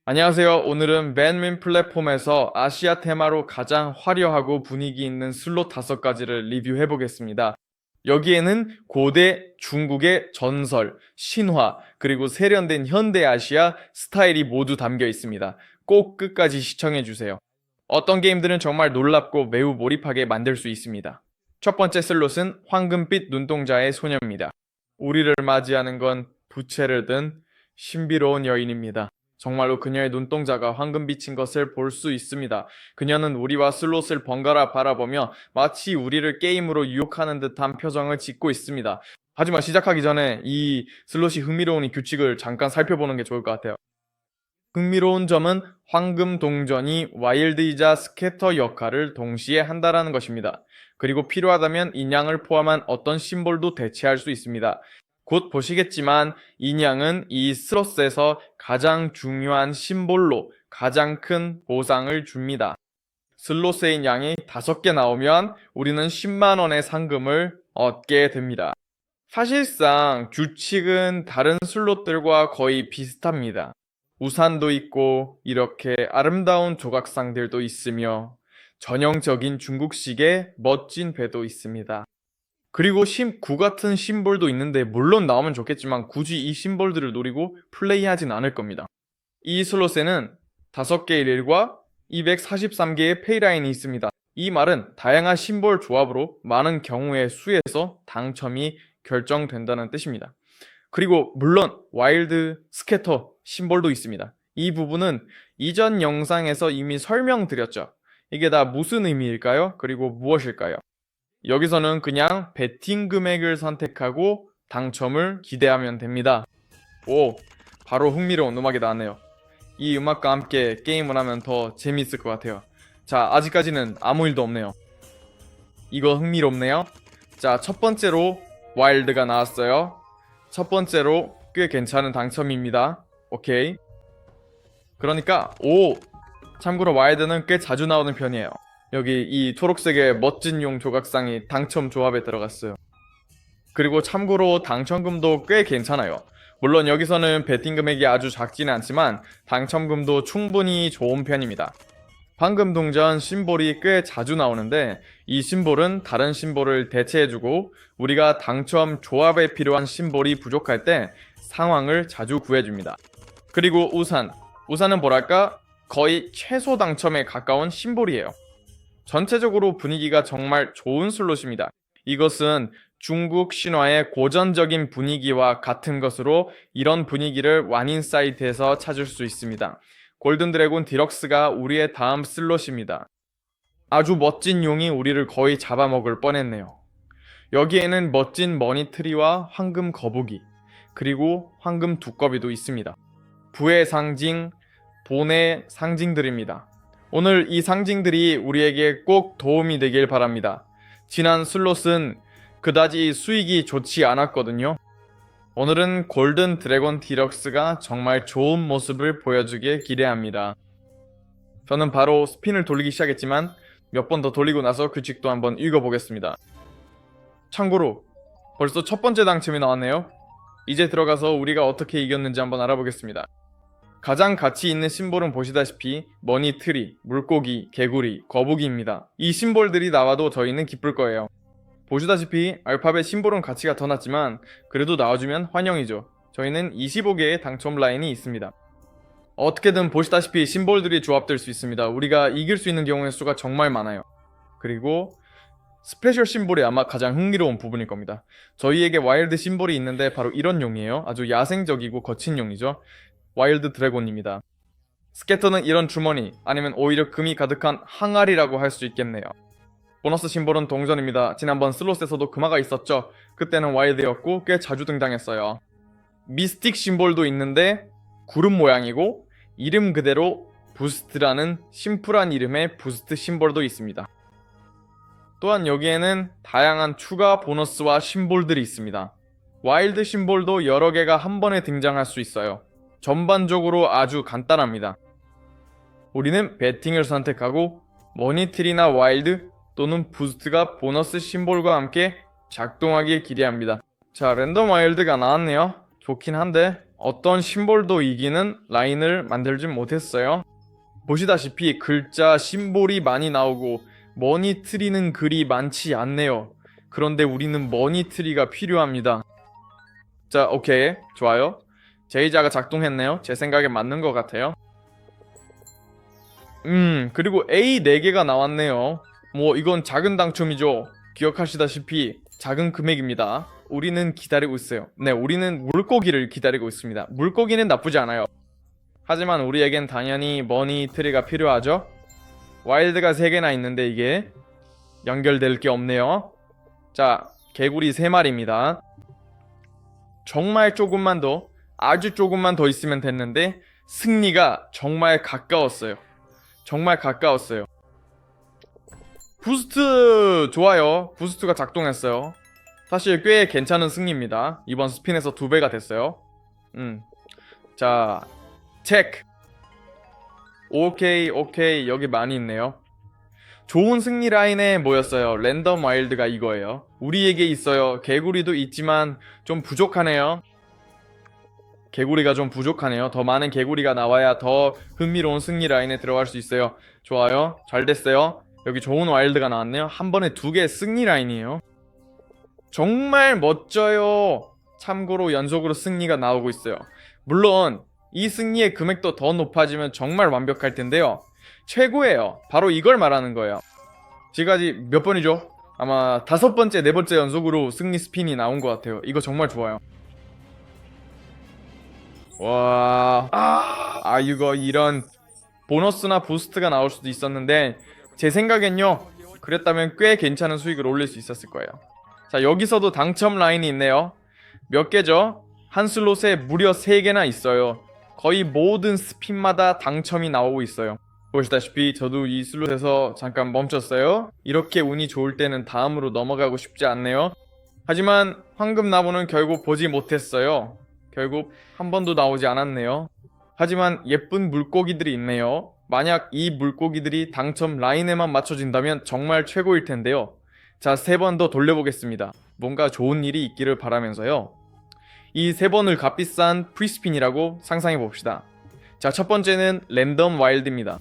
안녕하세요. 오늘은 맨윈 플랫폼에서 아시아 테마로 가장 화려하고 분위기 있는 슬롯 5가지를 리뷰해 보겠습니다. 여기에는 고대 중국의 전설, 신화, 그리고 세련된 현대 아시아 스타일이 모두 담겨 있습니다. 꼭 끝까지 시청해 주세요. 어떤 게임들은 정말 놀랍고 매우 몰입하게 만들 수 있습니다. 첫 번째 슬롯은 황금빛 눈동자의 소녀입니다. 우리를 맞이하는 건 부채를 든 신비로운 여인입니다. 정말로 그녀의 눈동자가 황금빛인 것을 볼 수 있습니다. 그녀는 우리와 슬롯을 번갈아 바라보며 마치 우리를 게임으로 유혹하는 듯한 표정을 짓고 있습니다. 하지만 시작하기 전에 이 슬롯이 흥미로운 이 규칙을 잠깐 살펴보는 게 좋을 것 같아요. 흥미로운 점은 황금 동전이 와일드이자 스캐터 역할을 동시에 한다는 것입니다. 그리고 필요하다면 인양을 포함한 어떤 심볼도 대체할 수 있습니다. 곧 보시겠지만 인양은 이 슬롯에서 가장 중요한 심볼로 가장 큰 보상을 줍니다. 슬롯의 양이 5개 나오면 우리는 10만 원의 상금을 얻게 됩니다. 사실상 규칙은 다른 슬롯들과 거의 비슷합니다. 우산도 있고 이렇게 아름다운 조각상들도 있으며 전형적인 중국식의 멋진 배도 있습니다. 그리고 9 같은 심볼도 있는데 물론 나오면 좋겠지만 굳이 이 심볼들을 노리고 플레이하진 않을 겁니다. 이 슬롯에는 5개의 릴과 243개의 페이라인이 있습니다. 이 말은 다양한 심볼 조합으로 많은 경우의 수에서 당첨이 결정된다는 뜻입니다. 그리고 물론 와일드 스캐터 심볼도 있습니다. 이 부분은 이전 영상에서 이미 설명드렸죠. 이게 다 무슨 의미일까요? 그리고 무엇일까요? 여기서는 그냥 베팅 금액을 선택하고 당첨을 기대하면 됩니다. 오, 바로 흥미로운 음악이 나왔네요. 이 음악과 함께 게임을 하면 더 재미있을 것 같아요. 자, 아직까지는 아무 일도 없네요. 이거 흥미롭네요. 자, 첫 번째로 와일드가 나왔어요. 첫 번째로 꽤 괜찮은 당첨입니다. 오케이. 그러니까 참고로 와일드는 꽤 자주 나오는 편이에요. 여기 이 초록색의 멋진 용 조각상이 당첨 조합에 들어갔어요. 그리고 참고로 당첨금도 꽤 괜찮아요. 물론 여기서는 베팅 금액이 아주 작지는 않지만 당첨금도 충분히 좋은 편입니다. 황금 동전 심볼이 꽤 자주 나오는데 이 심볼은 다른 심볼을 대체해주고 우리가 당첨 조합에 필요한 심볼이 부족할 때 상황을 자주 구해줍니다. 그리고 우산은 뭐랄까 거의 최소 당첨에 가까운 심볼이에요. 전체적으로 분위기가 정말 좋은 슬롯입니다. 이것은 중국 신화의 고전적인 분위기와 같은 것으로 이런 분위기를 완인 사이트에서 찾을 수 있습니다. 골든 드래곤 디럭스가 우리의 다음 슬롯입니다. 아주 멋진 용이 우리를 거의 잡아먹을 뻔했네요. 여기에는 멋진 머니트리와 황금 거북이, 그리고 황금 두꺼비도 있습니다. 부의 상징, 본의 상징들입니다. 오늘 이 상징들이 우리에게 꼭 도움이 되길 바랍니다. 지난 슬롯은 그다지 수익이 좋지 않았거든요. 오늘은 골든 드래곤 디럭스가 정말 좋은 모습을 보여주길 기대합니다. 저는 바로 스핀을 돌리기 시작했지만 몇 번 더 돌리고 나서 규칙도 한번 읽어보겠습니다. 참고로 벌써 첫 번째 당첨이 나왔네요. 이제 들어가서 우리가 어떻게 이겼는지 한번 알아보겠습니다. 가장 가치 있는 심볼은 보시다시피 머니 트리, 물고기, 개구리, 거북이입니다. 이 심볼들이 나와도 저희는 기쁠 거예요. 보시다시피 알파벳 심볼은 가치가 더 낮지만 그래도 나와주면 환영이죠. 저희는 25개의 당첨 라인이 있습니다. 어떻게든 보시다시피 심볼들이 조합될 수 있습니다. 우리가 이길 수 있는 경우의 수가 정말 많아요. 그리고 스페셜 심볼이 아마 가장 흥미로운 부분일 겁니다. 저희에게 와일드 심볼이 있는데 바로 이런 용이에요. 아주 야생적이고 거친 용이죠. 와일드 드래곤입니다. 스캐터는 이런 주머니 아니면 오히려 금이 가득한 항아리라고 할 수 있겠네요. 보너스 심볼은 동전입니다. 지난번 슬롯에서도 금화가 있었죠. 그때는 와일드였고 꽤 자주 등장했어요. 미스틱 심볼도 있는데 구름 모양이고 이름 그대로 부스트라는 심플한 이름의 부스트 심볼도 있습니다. 또한 여기에는 다양한 추가 보너스와 심볼들이 있습니다. 와일드 심볼도 여러 개가 한 번에 등장할 수 있어요. 전반적으로 아주 간단합니다. 우리는 배팅을 선택하고 머니트리나 와일드 또는 부스트가 보너스 심볼과 함께 작동하길 기대합니다. 자, 랜덤 와일드가 나왔네요. 좋긴 한데 어떤 심볼도 이기는 라인을 만들지 못했어요. 보시다시피 글자, 심볼이 많이 나오고 머니트리는 글이 많지 않네요. 그런데 우리는 머니트리가 필요합니다. 자, 오케이. 좋아요. 제이자가 작동했네요. 제 생각에 맞는 것 같아요. 그리고 A 4개가 나왔네요. 뭐 이건 작은 당첨이죠. 기억하시다시피 작은 금액입니다. 우리는 기다리고 있어요. 네, 우리는 물고기를 기다리고 있습니다. 물고기는 나쁘지 않아요. 하지만 우리에겐 당연히 머니트리가 필요하죠. 와일드가 3개나 있는데 이게 연결될 게 없네요. 자, 개구리 3마리입니다. 정말 조금만 더, 아주 조금만 더 있으면 됐는데 승리가 정말 가까웠어요. 정말 가까웠어요. 부스트 좋아요. 부스트가 작동했어요. 사실 꽤 괜찮은 승리입니다. 이번 스핀에서 2배가 됐어요. 자, 체크. 오케이, 오케이. 여기 많이 있네요. 좋은 승리 라인에 모였어요. 랜덤 와일드가 이거예요. 우리에게 있어요. 개구리도 있지만 좀 부족하네요. 개구리가 좀 부족하네요. 더 많은 개구리가 나와야 더 흥미로운 승리 라인에 들어갈 수 있어요. 좋아요. 잘 됐어요. 여기 좋은 와일드가 나왔네요. 한 번에 2개 승리 라인이에요. 정말 멋져요. 참고로 연속으로 승리가 나오고 있어요. 물론 이 승리의 금액도 더 높아지면 정말 완벽할 텐데요. 최고예요. 바로 이걸 말하는 거예요. 지금까지 몇 번이죠? 아마 5번째, 4번째 연속으로 승리 스핀이 나온 것 같아요. 이거 정말 좋아요. 와, 이거 이런 보너스나 부스트가 나올 수도 있었는데 제 생각엔요, 그랬다면 꽤 괜찮은 수익을 올릴 수 있었을 거예요. 자, 여기서도 당첨 라인이 있네요. 몇 개죠? 한 슬롯에 무려 3개나 있어요. 거의 모든 스핀마다 당첨이 나오고 있어요. 보시다시피 저도 이 슬롯에서 잠깐 멈췄어요. 이렇게 운이 좋을 때는 다음으로 넘어가고 싶지 않네요. 하지만 황금 나무는 결국 보지 못했어요. 결국 한 번도 나오지 않았네요. 하지만 예쁜 물고기들이 있네요. 만약 이 물고기들이 당첨 라인에만 맞춰진다면 정말 최고일 텐데요. 자, 3번 더 돌려보겠습니다. 뭔가 좋은 일이 있기를 바라면서요. 이 3번을 값비싼 프리스핀이라고 상상해봅시다. 자, 첫 번째는 랜덤 와일드입니다.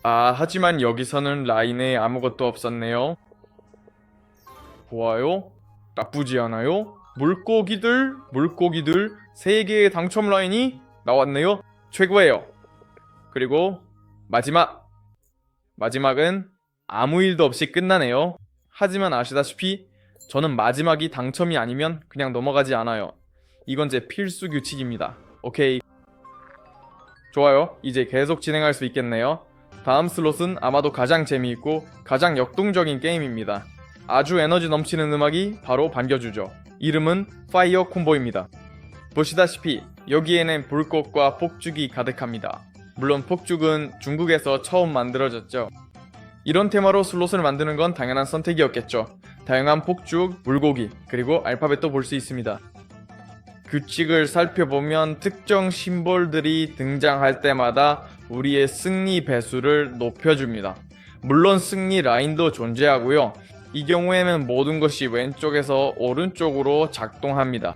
하지만 여기서는 라인에 아무것도 없었네요. 좋아요. 나쁘지 않아요. 물고기들 3개의 당첨 라인이 나왔네요. 최고예요. 그리고 마지막은 아무 일도 없이 끝나네요. 하지만 아시다시피 저는 마지막이 당첨이 아니면 그냥 넘어가지 않아요. 이건 제 필수 규칙입니다. 오케이. 좋아요. 이제 계속 진행할 수 있겠네요. 다음 슬롯은 아마도 가장 재미있고 가장 역동적인 게임입니다. 아주 에너지 넘치는 음악이 바로 반겨주죠. 이름은 파이어 콤보입니다. 보시다시피 여기에는 불꽃과 폭죽이 가득합니다. 물론 폭죽은 중국에서 처음 만들어졌죠. 이런 테마로 슬롯을 만드는 건 당연한 선택이었겠죠. 다양한 폭죽, 물고기, 그리고 알파벳도 볼 수 있습니다. 규칙을 살펴보면 특정 심볼들이 등장할 때마다 우리의 승리 배수를 높여줍니다. 물론 승리 라인도 존재하고요. 이 경우에는 모든 것이 왼쪽에서 오른쪽으로 작동합니다.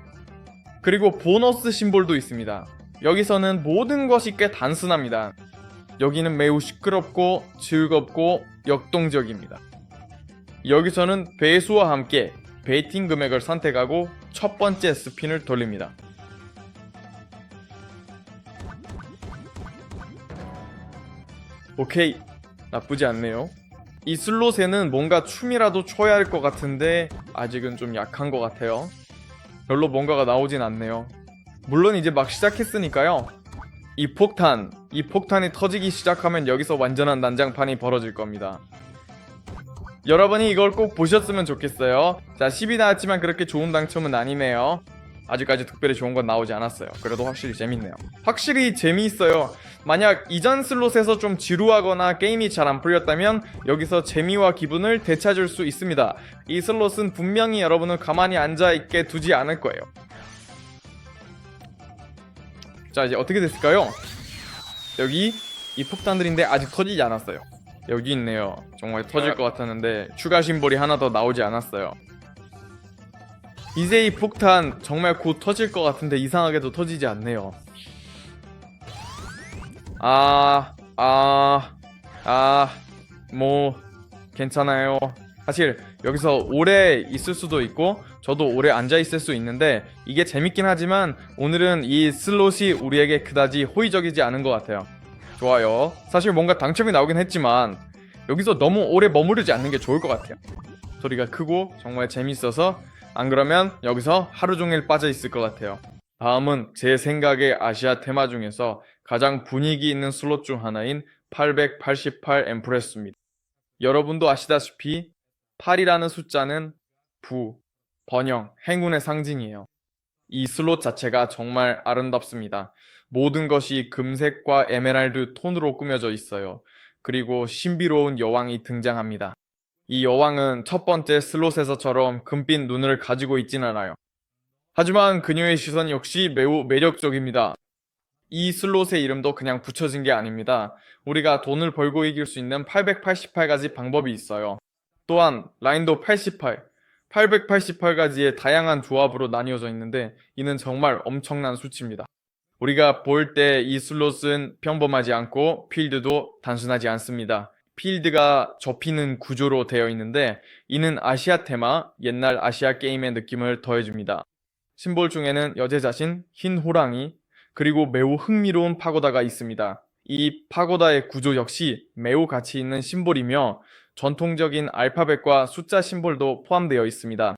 그리고 보너스 심볼도 있습니다. 여기서는 모든 것이 꽤 단순합니다. 여기는 매우 시끄럽고 즐겁고 역동적입니다. 여기서는 배수와 함께 베이팅 금액을 선택하고 첫 번째 스핀을 돌립니다. 오케이, 나쁘지 않네요. 이 슬롯에는 뭔가 춤이라도 춰야 할 것 같은데 아직은 좀 약한 것 같아요. 별로 뭔가가 나오진 않네요. 물론 이제 막 시작했으니까요. 이 폭탄이 터지기 시작하면 여기서 완전한 난장판이 벌어질 겁니다. 여러분이 이걸 꼭 보셨으면 좋겠어요. 자, 10이 나왔지만 그렇게 좋은 당첨은 아니네요. 아직까지 특별히 좋은 건 나오지 않았어요. 그래도 확실히 재밌네요. 확실히 재미있어요. 만약 이전 슬롯에서 좀 지루하거나 게임이 잘 안 풀렸다면 여기서 재미와 기분을 되찾을 수 있습니다. 이 슬롯은 분명히 여러분을 가만히 앉아있게 두지 않을 거예요. 자, 이제 어떻게 됐을까요? 여기 이 폭탄들인데 아직 터지지 않았어요. 여기 있네요. 정말 터질 것 같았는데 추가 심볼이 하나 더 나오지 않았어요. 이제이 폭탄 정말 곧 터질 것 같은데 이상하게도 터지지 않네요. 뭐 괜찮아요. 사실 여기서 오래 있을 수도 있고 저도 오래 앉아 있을 수 있는데 이게 재밌긴 하지만 오늘은 이 슬롯이 우리에게 그다지 호의적이지 않은 것 같아요. 좋아요. 사실 뭔가 당첨이 나오긴 했지만 여기서 너무 오래 머무르지 않는 게 좋을 것 같아요. 소리가 크고 정말 재밌어서 안 그러면 여기서 하루 종일 빠져 있을 것 같아요. 다음은 제 생각에 아시아 테마 중에서 가장 분위기 있는 슬롯 중 하나인 888 엠프레스입니다. 여러분도 아시다시피 8이라는 숫자는 부, 번영, 행운의 상징이에요. 이 슬롯 자체가 정말 아름답습니다. 모든 것이 금색과 에메랄드 톤으로 꾸며져 있어요. 그리고 신비로운 여왕이 등장합니다. 이 여왕은 첫 번째 슬롯에서처럼 금빛 눈을 가지고 있진 않아요. 하지만 그녀의 시선 역시 매우 매력적입니다. 이 슬롯의 이름도 그냥 붙여진 게 아닙니다. 우리가 돈을 벌고 이길 수 있는 888가지 방법이 있어요. 또한 라인도 88, 888가지의 다양한 조합으로 나뉘어져 있는데 이는 정말 엄청난 수치입니다. 우리가 볼 때 이 슬롯은 평범하지 않고 필드도 단순하지 않습니다. 필드가 접히는 구조로 되어 있는데 이는 아시아 테마, 옛날 아시아 게임의 느낌을 더해줍니다. 심볼 중에는 여제 자신, 흰 호랑이, 그리고 매우 흥미로운 파고다가 있습니다. 이 파고다의 구조 역시 매우 가치 있는 심볼이며 전통적인 알파벳과 숫자 심볼도 포함되어 있습니다.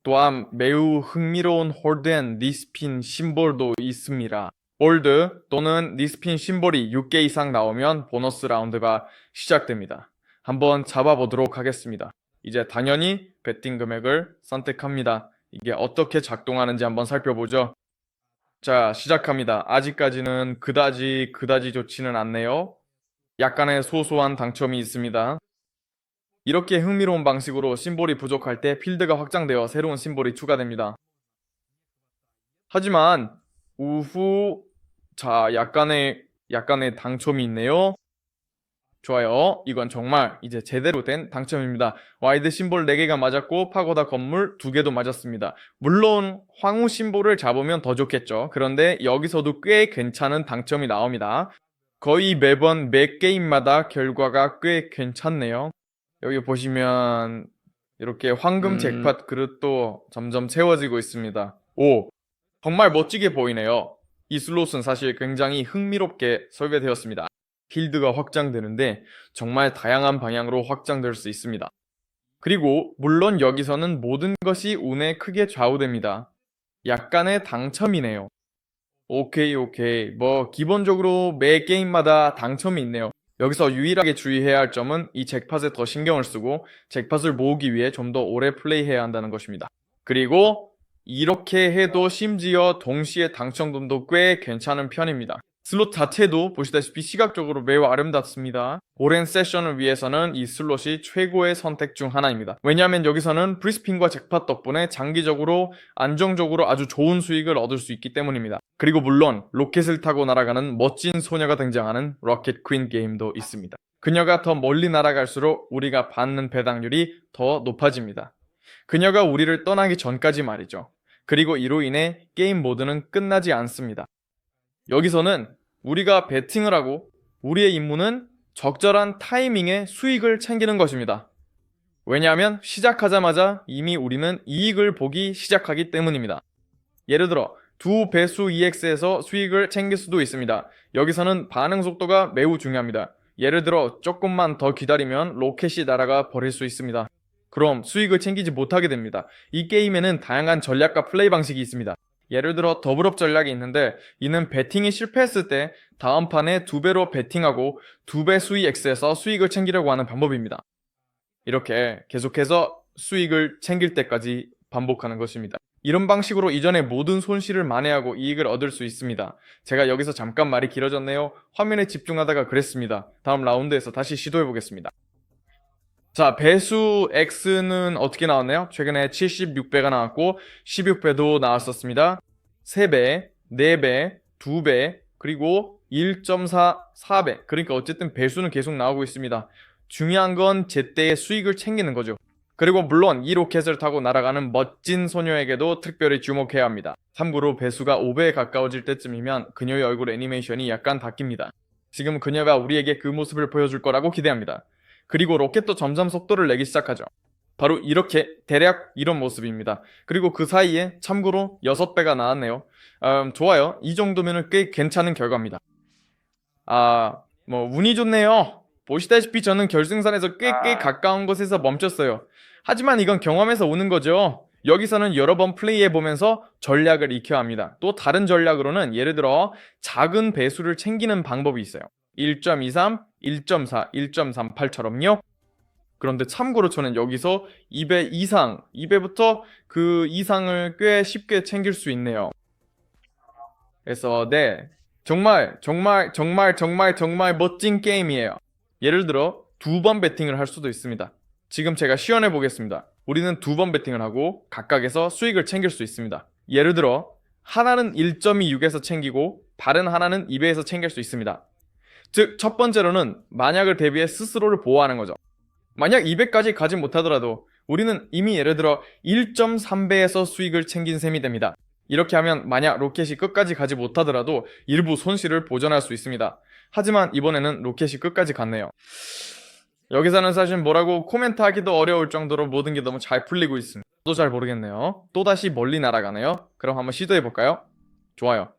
또한 매우 흥미로운 홀드 앤 니스핀 심볼도 있습니다. 홀드 또는 니스핀 심볼이 6개 이상 나오면 보너스 라운드가 시작됩니다. 한번 잡아보도록 하겠습니다. 이제 당연히 베팅 금액을 선택합니다. 이게 어떻게 작동하는지 한번 살펴보죠. 자, 시작합니다. 아직까지는 그다지 좋지는 않네요. 약간의 소소한 당첨이 있습니다. 이렇게 흥미로운 방식으로 심볼이 부족할 때 필드가 확장되어 새로운 심볼이 추가됩니다. 하지만 자, 약간의 당첨이 있네요. 좋아요. 이건 정말 이제 제대로 된 당첨입니다. 와이드 심볼 4개가 맞았고 파고다 건물 2개도 맞았습니다. 물론 황후 심볼을 잡으면 더 좋겠죠. 그런데 여기서도 꽤 괜찮은 당첨이 나옵니다. 거의 매번 매 게임마다 결과가 꽤 괜찮네요. 여기 보시면 이렇게 황금 잭팟 그릇도 점점 채워지고 있습니다. 오, 정말 멋지게 보이네요. 이 슬롯은 사실 굉장히 흥미롭게 설계되었습니다. 필드가 확장되는데 정말 다양한 방향으로 확장될 수 있습니다. 그리고 물론 여기서는 모든 것이 운에 크게 좌우됩니다. 약간의 당첨이네요. 오케이. 뭐 기본적으로 매 게임마다 당첨이 있네요. 여기서 유일하게 주의해야 할 점은 이 잭팟에 더 신경을 쓰고 잭팟을 모으기 위해 좀 더 오래 플레이해야 한다는 것입니다. 그리고 이렇게 해도 심지어 동시에 당첨금도 꽤 괜찮은 편입니다. 슬롯 자체도 보시다시피 시각적으로 매우 아름답습니다. 오랜 세션을 위해서는 이 슬롯이 최고의 선택 중 하나입니다. 왜냐하면 여기서는 프리스핀과 잭팟 덕분에 장기적으로 안정적으로 아주 좋은 수익을 얻을 수 있기 때문입니다. 그리고 물론 로켓을 타고 날아가는 멋진 소녀가 등장하는 로켓 퀸 게임도 있습니다. 그녀가 더 멀리 날아갈수록 우리가 받는 배당률이 더 높아집니다. 그녀가 우리를 떠나기 전까지 말이죠. 그리고 이로 인해 게임 모드는 끝나지 않습니다. 여기서는 우리가 베팅을 하고 우리의 임무는 적절한 타이밍에 수익을 챙기는 것입니다. 왜냐하면 시작하자마자 이미 우리는 이익을 보기 시작하기 때문입니다. 예를 들어 두 배수 EX에서 수익을 챙길 수도 있습니다. 여기서는 반응 속도가 매우 중요합니다. 예를 들어 조금만 더 기다리면 로켓이 날아가 버릴 수 있습니다. 그럼 수익을 챙기지 못하게 됩니다. 이 게임에는 다양한 전략과 플레이 방식이 있습니다. 예를 들어 더블업 전략이 있는데 이는 베팅이 실패했을 때 다음 판에 2배로 베팅하고 2배 수익 X에서 수익을 챙기려고 하는 방법입니다. 이렇게 계속해서 수익을 챙길 때까지 반복하는 것입니다. 이런 방식으로 이전의 모든 손실을 만회하고 이익을 얻을 수 있습니다. 제가 여기서 잠깐 말이 길어졌네요. 화면에 집중하다가 그랬습니다. 다음 라운드에서 다시 시도해보겠습니다. 자, 배수 X는 어떻게 나왔나요? 최근에 76배가 나왔고 16배도 나왔었습니다. 3배, 4배, 2배, 그리고 1.4, 4배. 그러니까 어쨌든 배수는 계속 나오고 있습니다. 중요한 건 제때의 수익을 챙기는 거죠. 그리고 물론 이 로켓을 타고 날아가는 멋진 소녀에게도 특별히 주목해야 합니다. 참고로 배수가 5배에 가까워질 때쯤이면 그녀의 얼굴 애니메이션이 약간 바뀝니다. 지금 그녀가 우리에게 그 모습을 보여줄 거라고 기대합니다. 그리고 로켓도 점점 속도를 내기 시작하죠. 바로 이렇게 대략 이런 모습입니다. 그리고 그 사이에 참고로 6배가 나왔네요. 좋아요. 이 정도면 꽤 괜찮은 결과입니다. 운이 좋네요. 보시다시피 저는 결승선에서 꽤 가까운 곳에서 멈췄어요. 하지만 이건 경험에서 오는 거죠. 여기서는 여러 번 플레이해보면서 전략을 익혀야 합니다. 또 다른 전략으로는 예를 들어 작은 배수를 챙기는 방법이 있어요. 1.23, 1.4, 1.38처럼요. 그런데 참고로 저는 여기서 2배 이상, 2배부터 그 이상을 꽤 쉽게 챙길 수 있네요. 그래서 네, 정말 멋진 게임이에요. 예를 들어 2번 배팅을 할 수도 있습니다. 지금 제가 시연해 보겠습니다. 우리는 2번 배팅을 하고 각각에서 수익을 챙길 수 있습니다. 예를 들어 하나는 1.26에서 챙기고 다른 하나는 2배에서 챙길 수 있습니다. 즉 첫 번째로는 만약을 대비해 스스로를 보호하는 거죠. 만약 200까지 가지 못하더라도 우리는 이미 예를 들어 1.3배에서 수익을 챙긴 셈이 됩니다. 이렇게 하면 만약 로켓이 끝까지 가지 못하더라도 일부 손실을 보전할 수 있습니다. 하지만 이번에는 로켓이 끝까지 갔네요. 여기서는 사실 뭐라고 코멘트하기도 어려울 정도로 모든 게 너무 잘 풀리고 있습니다. 저도 잘 모르겠네요. 또다시 멀리 날아가네요. 그럼 한번 시도해볼까요? 좋아요.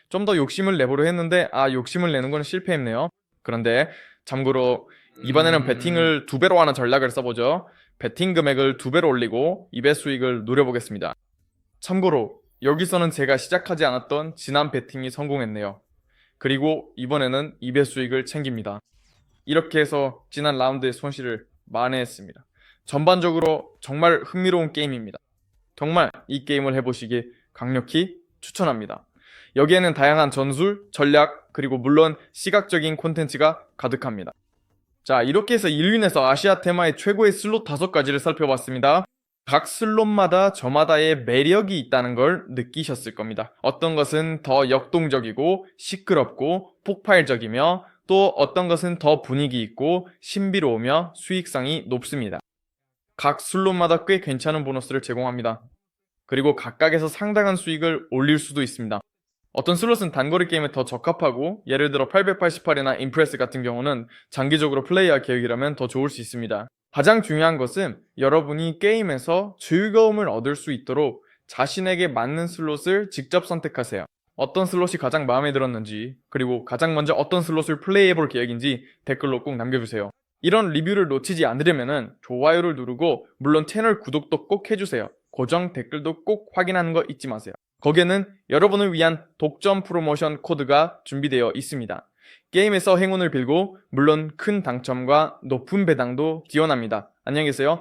좀 더 욕심을 내보려 했는데 욕심을 내는 건 실패했네요. 그런데 참고로 이번에는 배팅을 2배로 하는 전략을 써보죠. 배팅 금액을 2배로 올리고 2배 수익을 노려보겠습니다. 참고로 여기서는 제가 시작하지 않았던 지난 배팅이 성공했네요. 그리고 이번에는 2배 수익을 챙깁니다. 이렇게 해서 지난 라운드의 손실을 만회했습니다. 전반적으로 정말 흥미로운 게임입니다. 정말 이 게임을 해보시기 강력히 추천합니다. 여기에는 다양한 전술, 전략, 그리고 물론 시각적인 콘텐츠가 가득합니다. 자, 이렇게 해서 인륜에서 아시아 테마의 최고의 슬롯 5가지를 살펴봤습니다. 각 슬롯마다 저마다의 매력이 있다는 걸 느끼셨을 겁니다. 어떤 것은 더 역동적이고 시끄럽고 폭발적이며 또 어떤 것은 더 분위기 있고 신비로우며 수익성이 높습니다. 각 슬롯마다 꽤 괜찮은 보너스를 제공합니다. 그리고 각각에서 상당한 수익을 올릴 수도 있습니다. 어떤 슬롯은 단거리 게임에 더 적합하고 예를 들어 888이나 임프레스 같은 경우는 장기적으로 플레이할 계획이라면 더 좋을 수 있습니다. 가장 중요한 것은 여러분이 게임에서 즐거움을 얻을 수 있도록 자신에게 맞는 슬롯을 직접 선택하세요. 어떤 슬롯이 가장 마음에 들었는지 그리고 가장 먼저 어떤 슬롯을 플레이해볼 계획인지 댓글로 꼭 남겨주세요. 이런 리뷰를 놓치지 않으려면 좋아요를 누르고 물론 채널 구독도 꼭 해주세요. 고정 댓글도 꼭 확인하는 거 잊지 마세요. 거기에는 여러분을 위한 독점 프로모션 코드가 준비되어 있습니다. 게임에서 행운을 빌고 물론 큰 당첨과 높은 배당도 기원합니다. 안녕히 계세요.